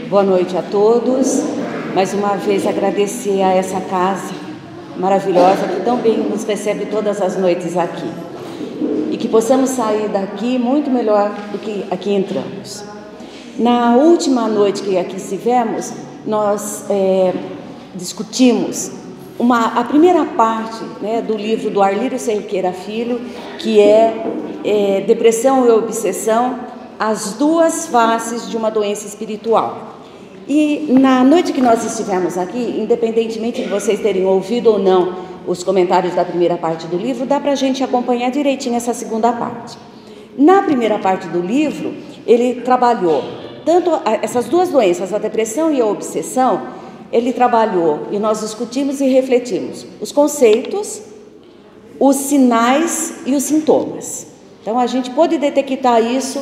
Boa noite a todos. Mais uma vez agradecer a essa casa maravilhosa que tão bem nos recebe todas as noites aqui. E que possamos sair daqui muito melhor do que aqui entramos. Na última noite que aqui estivemos, nós discutimos a primeira parte, né, do livro do Arlírio Cerqueira Filho, que é Depressão e Obsessão, as duas faces de uma doença espiritual. E na noite que nós estivemos aqui, independentemente de vocês terem ouvido ou não os comentários da primeira parte do livro, dá para a gente acompanhar direitinho essa segunda parte. Na primeira parte do livro, ele trabalhou tanto essas duas doenças, a depressão e a obsessão. Ele trabalhou e nós discutimos e refletimos os conceitos, os sinais e os sintomas. Então, a gente pôde detectar isso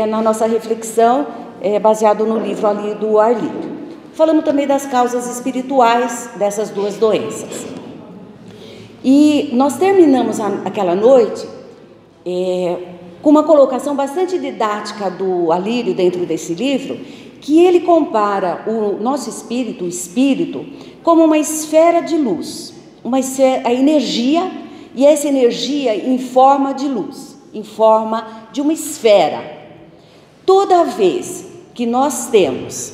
na nossa reflexão, baseado no livro ali do Arlírio. Falamos também das causas espirituais dessas duas doenças. E nós terminamos aquela noite com uma colocação bastante didática do Arlírio dentro desse livro, que ele compara o nosso espírito, o espírito, como uma esfera de luz, a energia, e essa energia em forma de luz, em forma de uma esfera. Toda vez que nós temos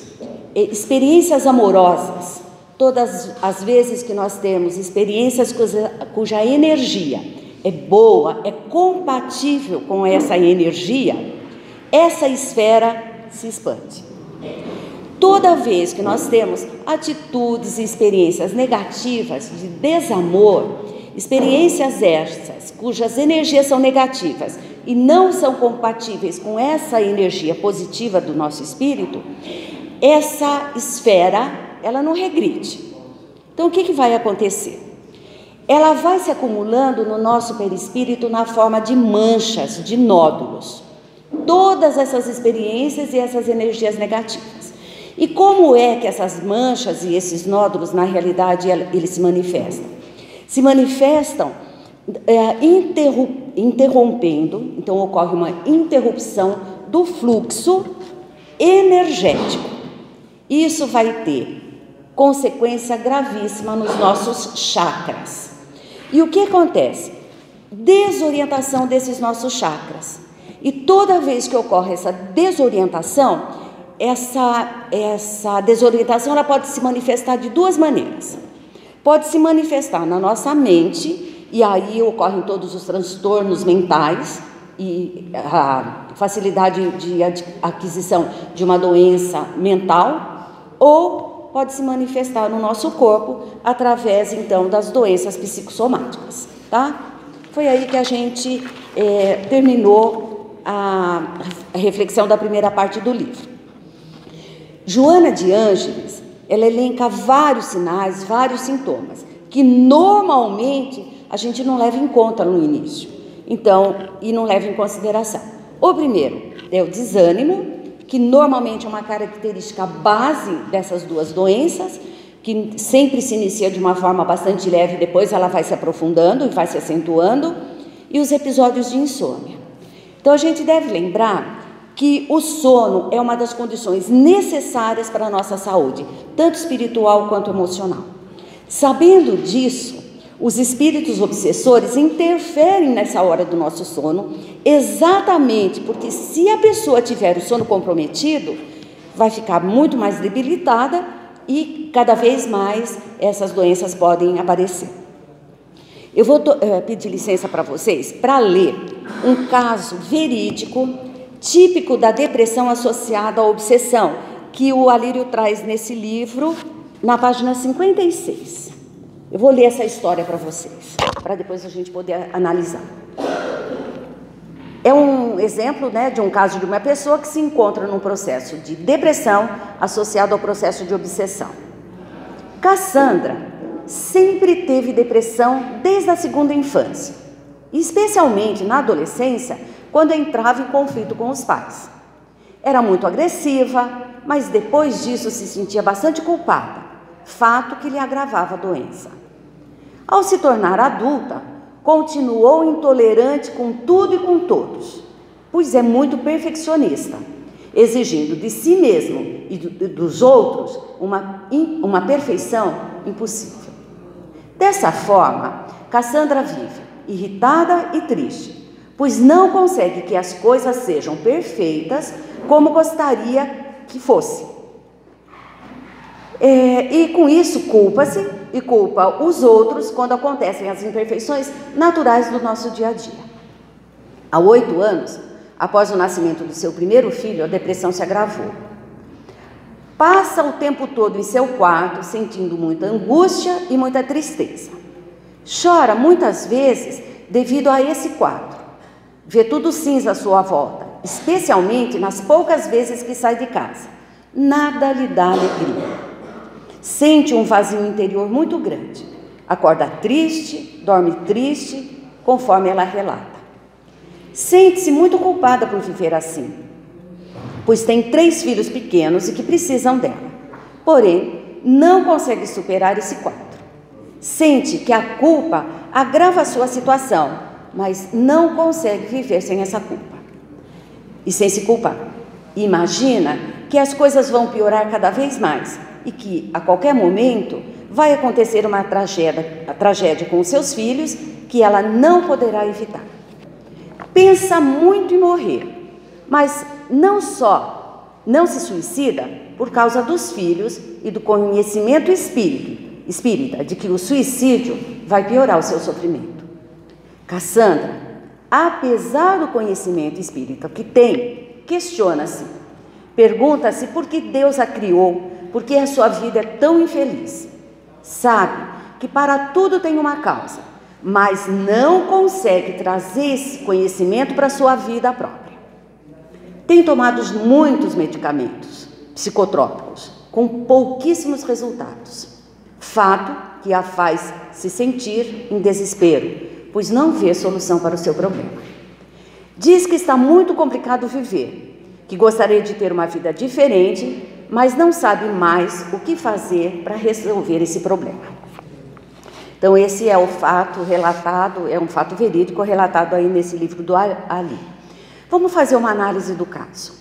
experiências amorosas, todas as vezes que nós temos experiências cuja energia é boa, é compatível com essa energia, essa esfera se expande. Toda vez que nós temos atitudes e experiências negativas de desamor, experiências essas cujas energias são negativas e não são compatíveis com essa energia positiva do nosso espírito, essa esfera, ela não regride. Então, o que vai acontecer? Ela vai se acumulando no nosso perispírito na forma de manchas, de nódulos. Todas essas experiências e essas energias negativas. E como é que essas manchas e esses nódulos, na realidade, eles se manifestam? Se manifestam interrompendo, então ocorre uma interrupção do fluxo energético. Isso vai ter consequência gravíssima nos nossos chakras. E o que acontece? Desorientação desses nossos chakras. E toda vez que ocorre essa desorientação, essa desorientação ela pode se manifestar de duas maneiras. Pode se manifestar na nossa mente, e aí ocorrem todos os transtornos mentais e a facilidade de aquisição de uma doença mental, ou pode se manifestar no nosso corpo através, então, das doenças psicossomáticas, tá? Foi aí que a gente terminou a reflexão da primeira parte do livro. Joana de Ângeles, ela elenca vários sinais, vários sintomas, que normalmente a gente não leva em conta no início, então, e não leva em consideração. O primeiro é o desânimo, que normalmente é uma característica base dessas duas doenças, que sempre se inicia de uma forma bastante leve, depois ela vai se aprofundando e vai se acentuando, e os episódios de insônia. Então, a gente deve lembrar que o sono é uma das condições necessárias para a nossa saúde, tanto espiritual quanto emocional. Sabendo disso, os espíritos obsessores interferem nessa hora do nosso sono, exatamente porque se a pessoa tiver o sono comprometido, vai ficar muito mais debilitada e cada vez mais essas doenças podem aparecer. Eu vou pedir licença para vocês para ler um caso verídico, típico da depressão associada à obsessão, que o Arlírio traz nesse livro, na página 56. Eu vou ler essa história para vocês, para depois a gente poder analisar. É um exemplo, né, de um caso de uma pessoa que se encontra num processo de depressão associado ao processo de obsessão. Cassandra sempre teve depressão desde a segunda infância, especialmente na adolescência, quando entrava em conflito com os pais. Era muito agressiva, mas depois disso se sentia bastante culpada, fato que lhe agravava a doença. Ao se tornar adulta, continuou intolerante com tudo e com todos, pois é muito perfeccionista exigindo de si mesmo e dos outros uma perfeição impossível. Dessa forma, Cassandra vive irritada e triste, pois não consegue que as coisas sejam perfeitas como gostaria que fosse. E com isso culpa-se e culpa os outros quando acontecem as imperfeições naturais do nosso dia a dia. Há 8 anos, após o nascimento do seu primeiro filho, a depressão se agravou. Passa o tempo todo em seu quarto, sentindo muita angústia e muita tristeza. Chora muitas vezes devido a esse quadro. Vê tudo cinza à sua volta, especialmente nas poucas vezes que sai de casa. Nada lhe dá alegria. Sente um vazio interior muito grande. Acorda triste, dorme triste, conforme ela relata. Sente-se muito culpada por viver assim, pois tem 3 filhos pequenos e que precisam dela. Porém, não consegue superar esse quadro. Sente que a culpa agrava a sua situação, mas não consegue viver sem essa culpa e sem se culpar. Imagina que as coisas vão piorar cada vez mais e que, a qualquer momento, vai acontecer uma tragédia com os seus filhos que ela não poderá evitar. Pensa muito em morrer, mas não se suicida por causa dos filhos e do conhecimento espírita de que o suicídio vai piorar o seu sofrimento. Cassandra, apesar do conhecimento espírita que tem, questiona-se, pergunta-se por que Deus a criou, por que a sua vida é tão infeliz. Sabe que para tudo tem uma causa, mas não consegue trazer esse conhecimento para a sua vida própria. Tem tomado muitos medicamentos psicotrópicos, com pouquíssimos resultados. Fato que a faz se sentir em desespero, pois não vê solução para o seu problema. Diz que está muito complicado viver, que gostaria de ter uma vida diferente, mas não sabe mais o que fazer para resolver esse problema. Então, esse é o fato relatado, é um fato verídico relatado aí nesse livro do Ali. Vamos fazer uma análise do caso.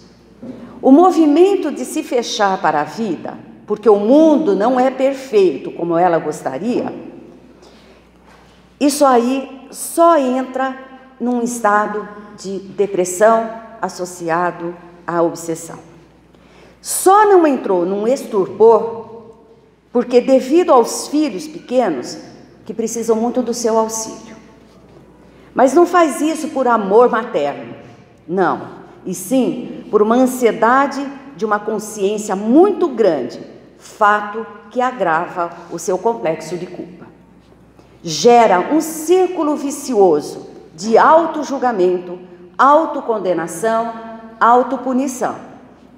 O movimento de se fechar para a vida, porque o mundo não é perfeito como ela gostaria, isso aí só entra num estado de depressão associado à obsessão. Só não entrou num estupor porque, devido aos filhos pequenos, que precisam muito do seu auxílio. Mas não faz isso por amor materno, não, e sim por uma ansiedade de uma consciência muito grande, fato que agrava o seu complexo de culpa. Gera um círculo vicioso de auto-julgamento, autocondenação, autopunição,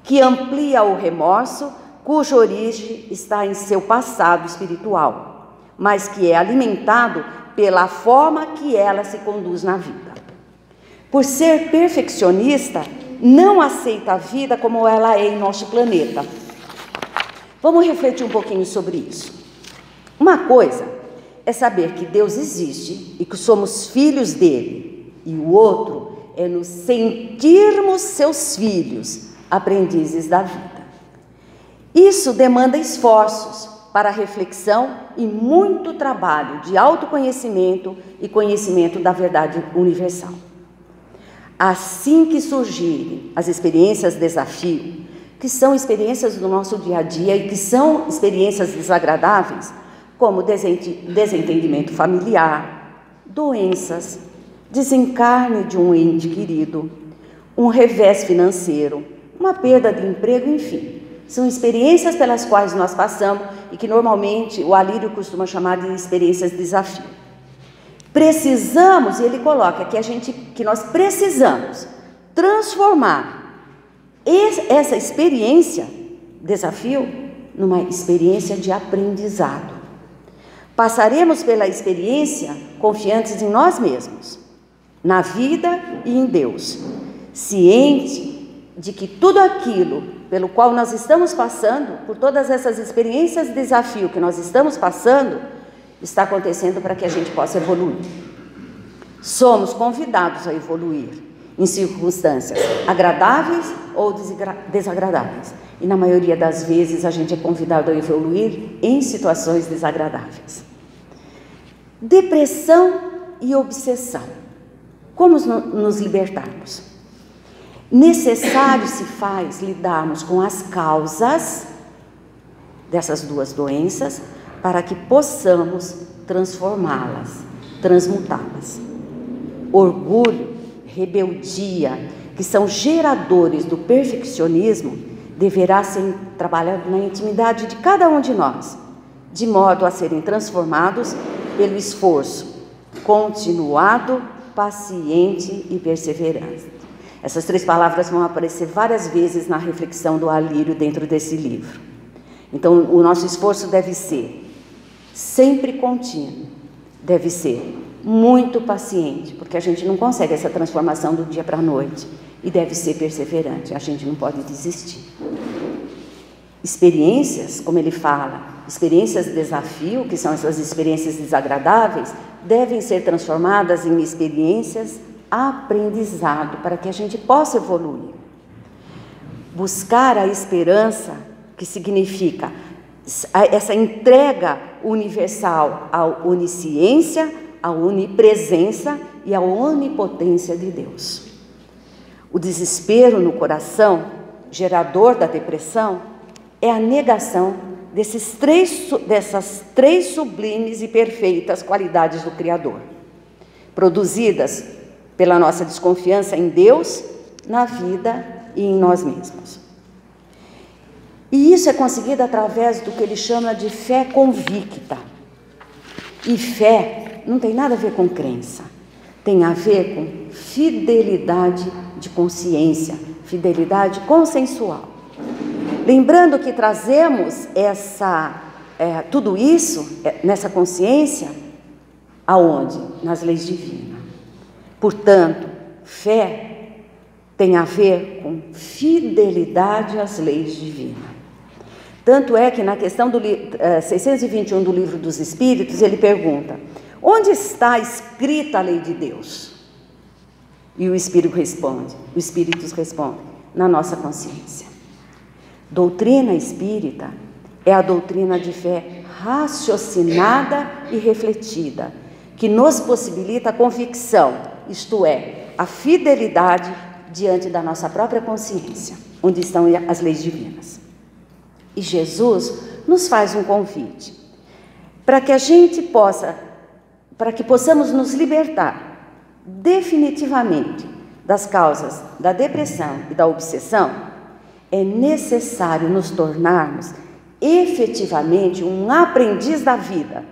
que amplia o remorso, cuja origem está em seu passado espiritual, mas que é alimentado pela forma que ela se conduz na vida. Por ser perfeccionista, não aceita a vida como ela é em nosso planeta. Vamos refletir um pouquinho sobre isso. Uma coisa é saber que Deus existe e que somos filhos dele, e o outro é nos sentirmos seus filhos, aprendizes da vida. Isso demanda esforços para reflexão e muito trabalho de autoconhecimento e conhecimento da verdade universal. Assim que surgirem as experiências desafio, que são experiências do nosso dia a dia e que são experiências desagradáveis, como desentendimento familiar, doenças, desencarne de um ente querido, um revés financeiro, uma perda de emprego, enfim. São experiências pelas quais nós passamos e que normalmente o Alírio costuma chamar de experiências de desafio. Precisamos, e ele coloca que nós precisamos transformar essa experiência, desafio, numa experiência de aprendizado. Passaremos pela experiência confiantes em nós mesmos, na vida e em Deus, ciente de que tudo aquilo pelo qual nós estamos passando, por todas essas experiências de desafio que nós estamos passando, está acontecendo para que a gente possa evoluir. Somos convidados a evoluir em circunstâncias agradáveis ou desagradáveis. E na maioria das vezes a gente é convidado a evoluir em situações desagradáveis. Depressão e obsessão. Como nos libertarmos? Necessário se faz lidarmos com as causas dessas duas doenças para que possamos transformá-las, transmutá-las. Orgulho, rebeldia, que são geradores do perfeccionismo, deverá ser trabalhado na intimidade de cada um de nós, de modo a serem transformados pelo esforço continuado, paciente e perseverante. Essas 3 palavras vão aparecer várias vezes na reflexão do Alírio dentro desse livro. Então, o nosso esforço deve ser sempre contínuo, deve ser muito paciente, porque a gente não consegue essa transformação do dia para a noite, e deve ser perseverante, a gente não pode desistir. Experiências, como ele fala, experiências de desafio, que são essas experiências desagradáveis, devem ser transformadas em experiências aprendizado, para que a gente possa evoluir. Buscar a esperança, que significa essa entrega universal à onisciência, à onipresença e à onipotência de Deus. O desespero no coração, gerador da depressão, é a negação dessas 3 sublimes e perfeitas qualidades do Criador, produzidas pela nossa desconfiança em Deus, na vida e em nós mesmos. E isso é conseguido através do que ele chama de fé convicta. E fé não tem nada a ver com crença, tem a ver com fidelidade de consciência, fidelidade consensual. Lembrando que trazemos tudo isso, nessa consciência, aonde? Nas leis divinas. Portanto, fé tem a ver com fidelidade às leis divinas. Tanto é que na questão do 621 do Livro dos Espíritos, ele pergunta: onde está escrita a lei de Deus? E os Espíritos respondem: na nossa consciência. Doutrina espírita é a doutrina de fé raciocinada e refletida, que nos possibilita a convicção, isto é, a fidelidade diante da nossa própria consciência, onde estão as leis divinas. E Jesus nos faz um convite para que possamos nos libertar definitivamente das causas da depressão e da obsessão. É necessário nos tornarmos efetivamente um aprendiz da vida,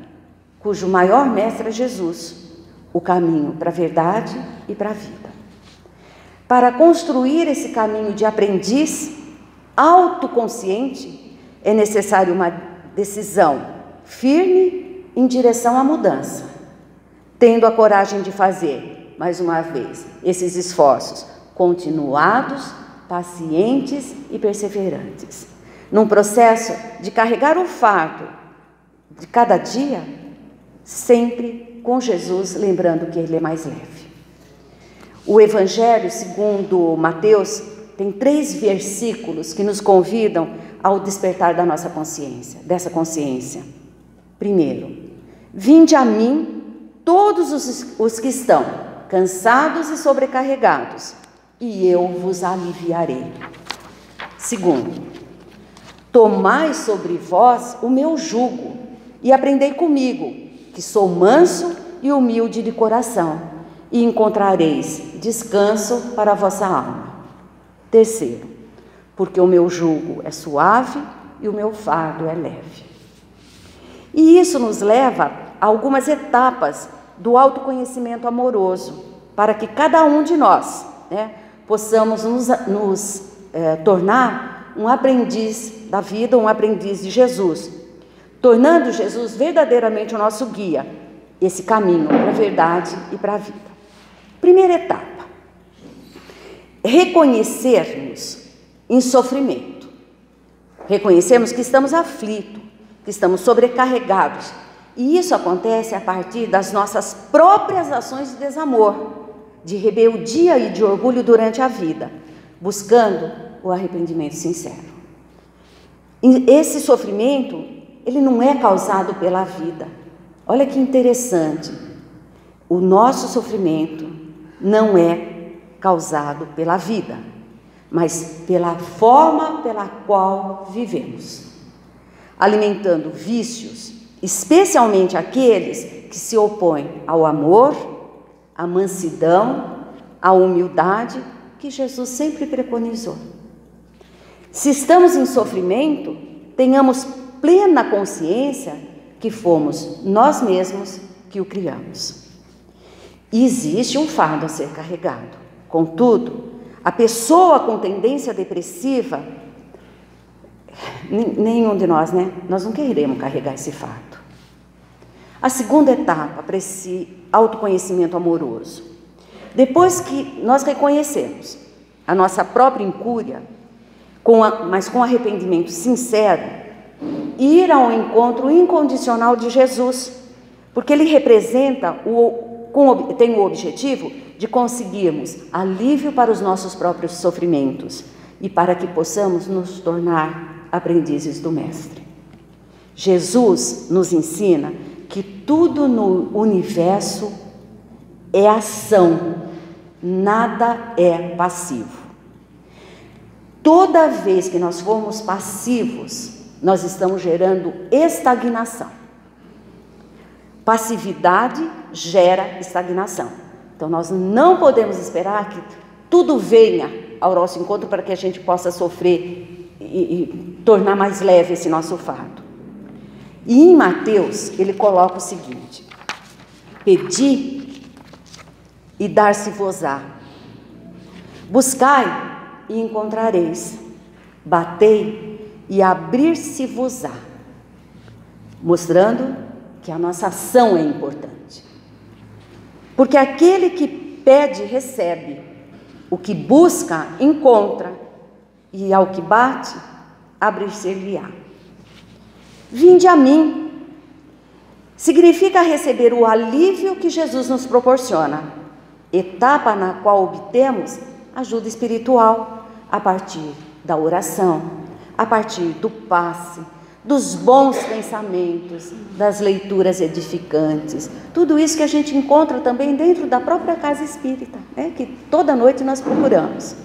cujo maior mestre é Jesus, o caminho para a verdade e para a vida. Para construir esse caminho de aprendiz autoconsciente, é necessário uma decisão firme em direção à mudança, tendo a coragem de fazer, mais uma vez, esses esforços continuados, pacientes e perseverantes, num processo de carregar o fardo de cada dia, sempre com Jesus, lembrando que Ele é mais leve. O Evangelho segundo Mateus tem 3 versículos que nos convidam ao despertar da nossa consciência, dessa consciência. Primeiro, vinde a mim todos os que estão cansados e sobrecarregados, e eu vos aliviarei. Segundo, tomai sobre vós o meu jugo e aprendei comigo, que sou manso e humilde de coração, e encontrareis descanso para a vossa alma. Terceiro, porque o meu jugo é suave e o meu fardo é leve. E isso nos leva a algumas etapas do autoconhecimento amoroso, para que cada um de nós, possamos nos tornar um aprendiz da vida, um aprendiz de Jesus, tornando Jesus verdadeiramente o nosso guia, esse caminho para a verdade e para a vida. Primeira etapa, reconhecermos em sofrimento, reconhecermos que estamos aflitos, que estamos sobrecarregados, e isso acontece a partir das nossas próprias ações de desamor, de rebeldia e de orgulho durante a vida, buscando o arrependimento sincero. E esse sofrimento, ele não é causado pela vida. Olha que interessante. O nosso sofrimento não é causado pela vida, mas pela forma pela qual vivemos, alimentando vícios, especialmente aqueles que se opõem ao amor, à mansidão, à humildade que Jesus sempre preconizou. Se estamos em sofrimento, tenhamos plena consciência que fomos nós mesmos que o criamos. E existe um fardo a ser carregado. Contudo, a pessoa com tendência depressiva, nenhum de nós, né? Nós não queremos carregar esse fardo. A segunda etapa para esse autoconhecimento amoroso. Depois que nós reconhecemos a nossa própria incúria, mas com arrependimento sincero, ir ao encontro incondicional de Jesus, porque ele representa, tem o objetivo de conseguirmos alívio para os nossos próprios sofrimentos e para que possamos nos tornar aprendizes do Mestre. Jesus nos ensina que tudo no universo é ação, nada é passivo. Toda vez que nós formos passivos, nós estamos gerando estagnação. Passividade gera estagnação. Então, nós não podemos esperar que tudo venha ao nosso encontro para que a gente possa sofrer e tornar mais leve esse nosso fardo. E em Mateus, ele coloca o seguinte: pedi e dar-se-vos-á, buscai e encontrareis, batei e abrir-se-vos-á, mostrando que a nossa ação é importante. Porque aquele que pede, recebe, o que busca, encontra, e ao que bate, abrir-se-lhe-á. Vinde a mim, significa receber o alívio que Jesus nos proporciona, etapa na qual obtemos ajuda espiritual, a partir da oração, a partir do passe, dos bons pensamentos, das leituras edificantes, tudo isso que a gente encontra também dentro da própria casa espírita, né? Que toda noite nós procuramos.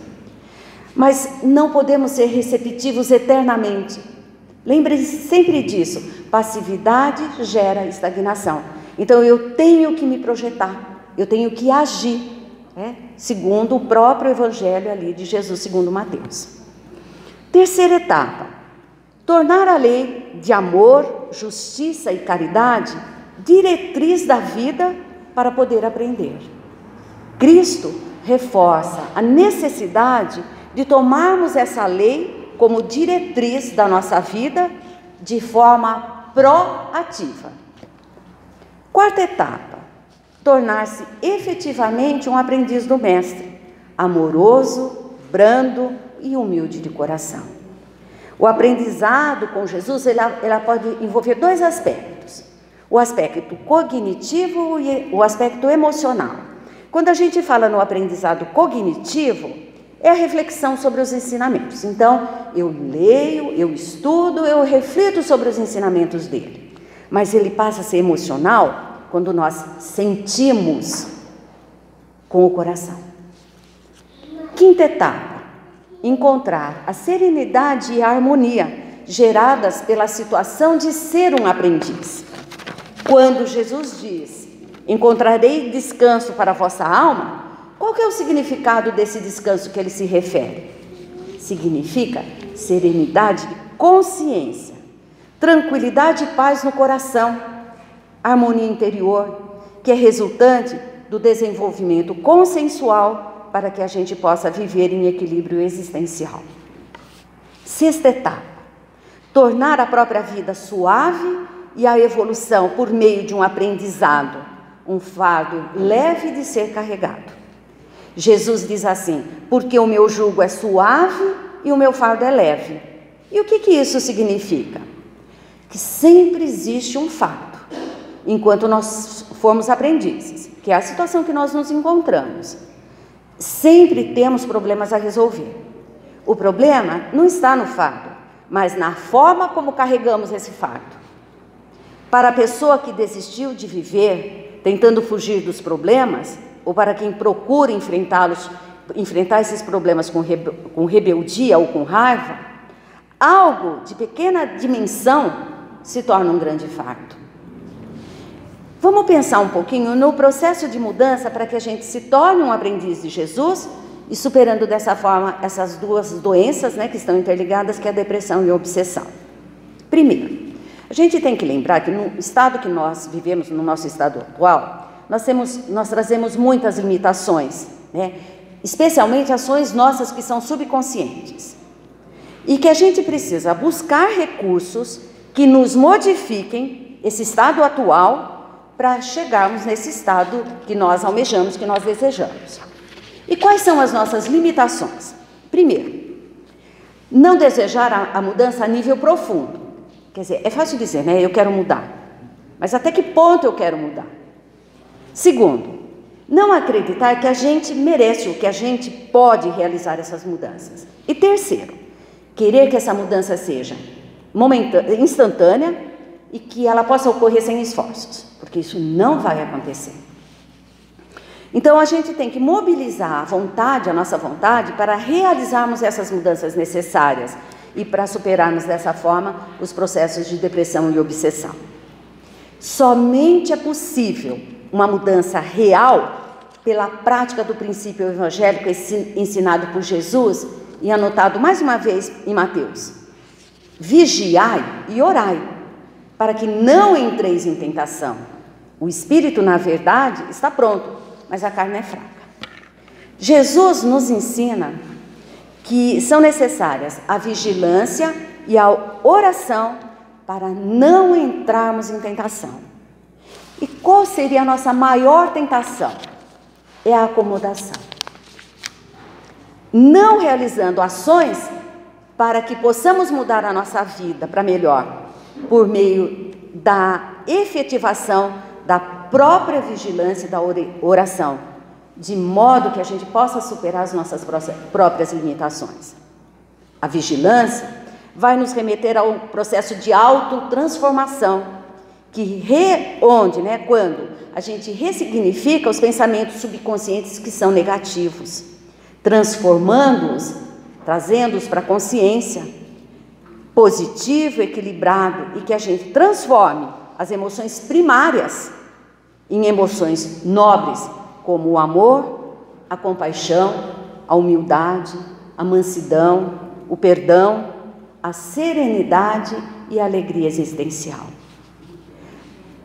Mas não podemos ser receptivos eternamente. Lembre-se sempre disso, passividade gera estagnação. Então eu tenho que me projetar, eu tenho que agir, né? Segundo o próprio evangelho ali de Jesus, segundo Mateus. Terceira etapa. Tornar a lei de amor, justiça e caridade diretriz da vida para poder aprender. Cristo reforça a necessidade de tomarmos essa lei como diretriz da nossa vida de forma proativa. Quarta etapa, tornar-se efetivamente um aprendiz do Mestre, amoroso, brando e humilde de coração. O aprendizado com Jesus, ela pode envolver dois aspectos, o aspecto cognitivo e o aspecto emocional. Quando a gente fala no aprendizado cognitivo, é a reflexão sobre os ensinamentos. Então, eu leio, eu estudo, eu reflito sobre os ensinamentos dele. Mas ele passa a ser emocional quando nós sentimos com o coração. Quinta etapa. Encontrar a serenidade e a harmonia geradas pela situação de ser um aprendiz. Quando Jesus diz, encontrarei descanso para a vossa alma, qual que é o significado desse descanso que ele se refere? Significa serenidade de consciência, tranquilidade e paz no coração, harmonia interior, que é resultante do desenvolvimento consensual para que a gente possa viver em equilíbrio existencial. Sexta etapa, tornar a própria vida suave e a evolução por meio de um aprendizado, um fardo leve de ser carregado. Jesus diz assim, porque o meu jugo é suave e o meu fardo é leve. E o que isso significa? Que sempre existe um fardo, enquanto nós formos aprendizes, que é a situação que nós nos encontramos. Sempre temos problemas a resolver. O problema não está no fardo, mas na forma como carregamos esse fardo. Para a pessoa que desistiu de viver, tentando fugir dos problemas, ou para quem procura enfrentar esses problemas com rebeldia ou com raiva, algo de pequena dimensão se torna um grande fardo. Vamos pensar um pouquinho no processo de mudança para que a gente se torne um aprendiz de Jesus e superando dessa forma essas duas doenças, né, que estão interligadas, que é a depressão e a obsessão. Primeiro, a gente tem que lembrar que no estado que nós vivemos, no nosso estado atual, nós trazemos muitas limitações, né? Especialmente ações nossas que são subconscientes. E que a gente precisa buscar recursos que nos modifiquem esse estado atual para chegarmos nesse estado que nós almejamos, que nós desejamos. E quais são as nossas limitações? Primeiro, não desejar a mudança a nível profundo. Quer dizer, é fácil dizer, né? Eu quero mudar. Mas até que ponto eu quero mudar? Segundo, não acreditar que a gente merece ou que a gente pode realizar essas mudanças. E terceiro, querer que essa mudança seja instantânea e que ela possa ocorrer sem esforços, porque isso não vai acontecer. Então a gente tem que mobilizar a vontade, a nossa vontade, para realizarmos essas mudanças necessárias e para superarmos dessa forma os processos de depressão e obsessão. Somente é possível uma mudança real pela prática do princípio evangélico ensinado por Jesus e anotado mais uma vez em Mateus. Vigiai e orai, para que não entreis em tentação. O espírito, na verdade, está pronto, mas a carne é fraca. Jesus nos ensina que são necessárias a vigilância e a oração para não entrarmos em tentação. E qual seria a nossa maior tentação? É a acomodação. Não realizando ações para que possamos mudar a nossa vida para melhor, por meio da efetivação da própria vigilância e da oração, de modo que a gente possa superar as nossas próprias limitações. A vigilância vai nos remeter ao processo de autotransformação, quando a gente ressignifica os pensamentos subconscientes que são negativos, transformando-os, trazendo-os para a consciência, positivo, equilibrado, e que a gente transforme as emoções primárias em emoções nobres, como o amor, a compaixão, a humildade, a mansidão, o perdão, a serenidade e a alegria existencial.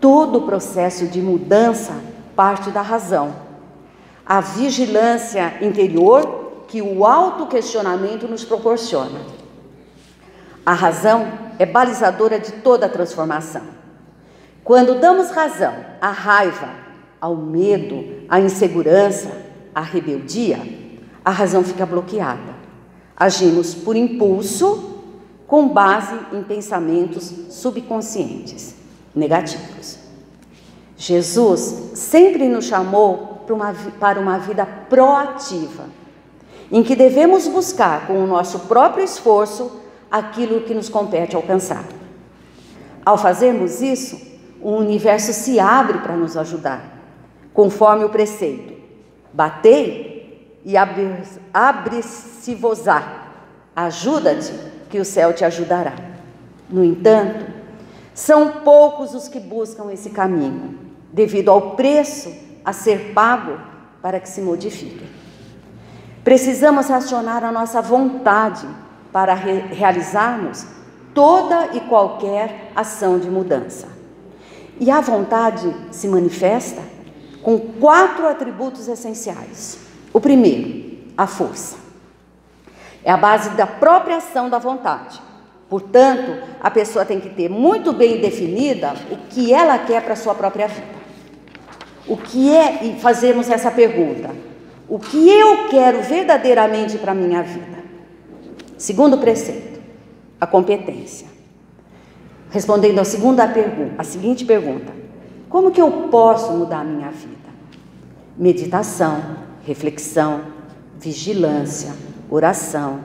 Todo o processo de mudança parte da razão, a vigilância interior que o autoquestionamento nos proporciona. A razão é balizadora de toda a transformação. Quando damos razão à raiva, ao medo, à insegurança, à rebeldia, a razão fica bloqueada. Agimos por impulso, com base em pensamentos subconscientes, negativos. Jesus sempre nos chamou para uma vida proativa, em que devemos buscar com o nosso próprio esforço aquilo que nos compete alcançar. Ao fazermos isso, o universo se abre para nos ajudar, conforme o preceito: batei e abre-se-vos-á, ajuda-te que o céu te ajudará. No entanto, são poucos os que buscam esse caminho, devido ao preço a ser pago para que se modifique. Precisamos acionar a nossa vontade para realizarmos toda e qualquer ação de mudança. E a vontade se manifesta com 4 atributos essenciais. O primeiro, a força. É a base da própria ação da vontade. Portanto, a pessoa tem que ter muito bem definida o que ela quer para a sua própria vida. O que é, e fazemos essa pergunta: o que eu quero verdadeiramente para a minha vida? Segundo preceito, a competência. Respondendo à seguinte pergunta: como que eu posso mudar a minha vida? Meditação, reflexão, vigilância, oração,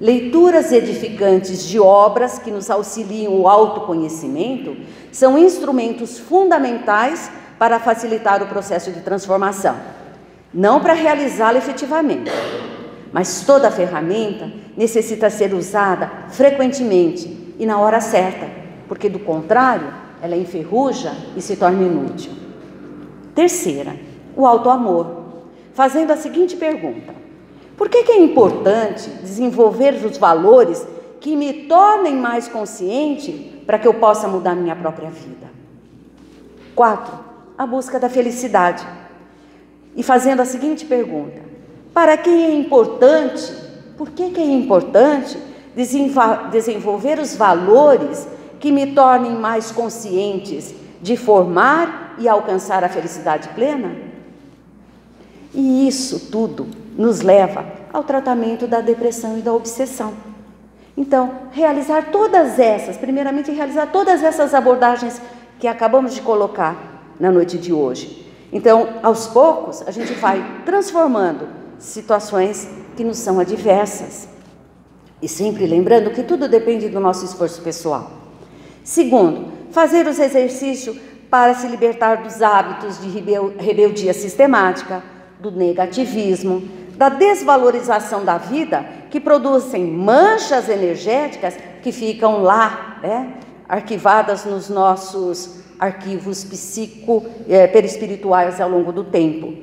Leituras edificantes de obras que nos auxiliam o autoconhecimento são instrumentos fundamentais para facilitar o processo de transformação, não para realizá-lo efetivamente, mas toda ferramenta necessita ser usada frequentemente e na hora certa, porque do contrário, ela enferruja e se torna inútil. Terceira, o autoamor, fazendo a seguinte pergunta: por que é importante desenvolver os valores que me tornem mais consciente para que eu possa mudar minha própria vida? 4, a busca da felicidade. E fazendo a seguinte pergunta: para quem é importante, por que é importante desenvolver os valores que me tornem mais conscientes de formar e alcançar a felicidade plena? E isso tudo nos leva ao tratamento da depressão e da obsessão. Então, primeiramente realizar todas essas abordagens que acabamos de colocar na noite de hoje. Então, aos poucos, a gente vai transformando situações que nos são adversas. E sempre lembrando que tudo depende do nosso esforço pessoal. Segundo, fazer os exercícios para se libertar dos hábitos de rebeldia sistemática, do negativismo, da desvalorização da vida, que produzem manchas energéticas que ficam lá, arquivadas nos nossos arquivos perispirituais ao longo do tempo.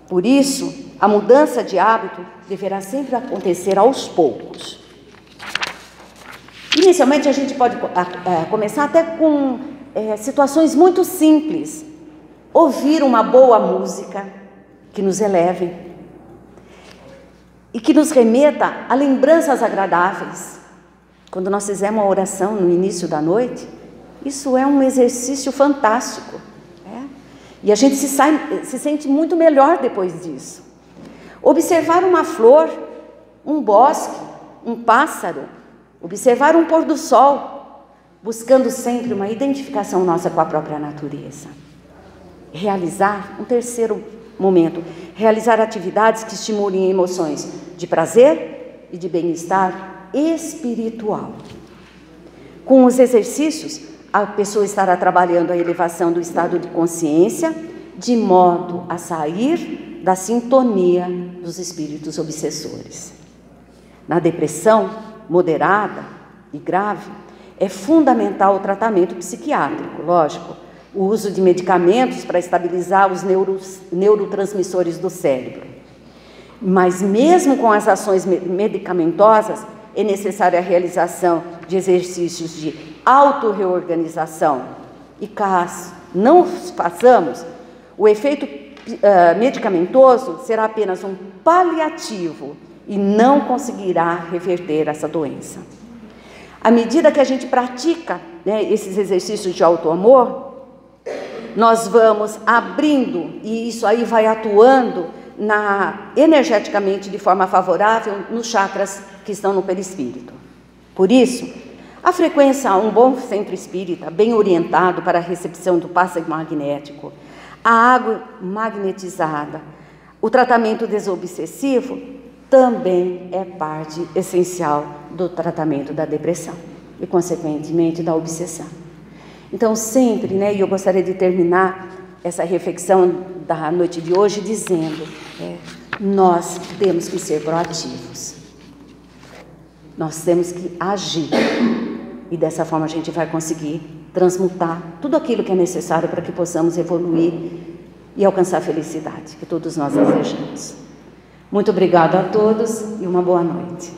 Por isso, a mudança de hábito deverá sempre acontecer aos poucos. Inicialmente, a gente pode começar até com situações muito simples. Ouvir uma boa música que nos eleve e que nos remeta a lembranças agradáveis. Quando nós fizemos uma oração no início da noite, isso é um exercício fantástico, e a gente se sente muito melhor depois disso. Observar uma flor, um bosque, um pássaro, observar um pôr do sol, buscando sempre uma identificação nossa com a própria natureza. Realizar um terceiro momento, realizar atividades que estimulem emoções de prazer e de bem-estar espiritual. Com os exercícios, a pessoa estará trabalhando a elevação do estado de consciência, de modo a sair da sintonia dos espíritos obsessores. Na depressão moderada e grave, é fundamental o tratamento psiquiátrico, lógico, o uso de medicamentos para estabilizar os neurotransmissores do cérebro. Mas mesmo com as ações medicamentosas, é necessária a realização de exercícios de autorreorganização. E caso não os façamos, o efeito medicamentoso será apenas um paliativo e não conseguirá reverter essa doença. À medida que a gente pratica esses exercícios de autoamor, nós vamos abrindo, e isso aí vai atuando energeticamente de forma favorável nos chakras que estão no perispírito. Por isso, a frequência a um bom centro espírita, bem orientado para a recepção do passe magnético, a água magnetizada, o tratamento desobsessivo, também é parte essencial do tratamento da depressão e, consequentemente, da obsessão. Então, sempre, e eu gostaria de terminar essa reflexão da noite de hoje dizendo, nós temos que ser proativos. Nós temos que agir. E dessa forma a gente vai conseguir transmutar tudo aquilo que é necessário para que possamos evoluir e alcançar a felicidade que todos nós desejamos. Muito obrigada a todos e uma boa noite.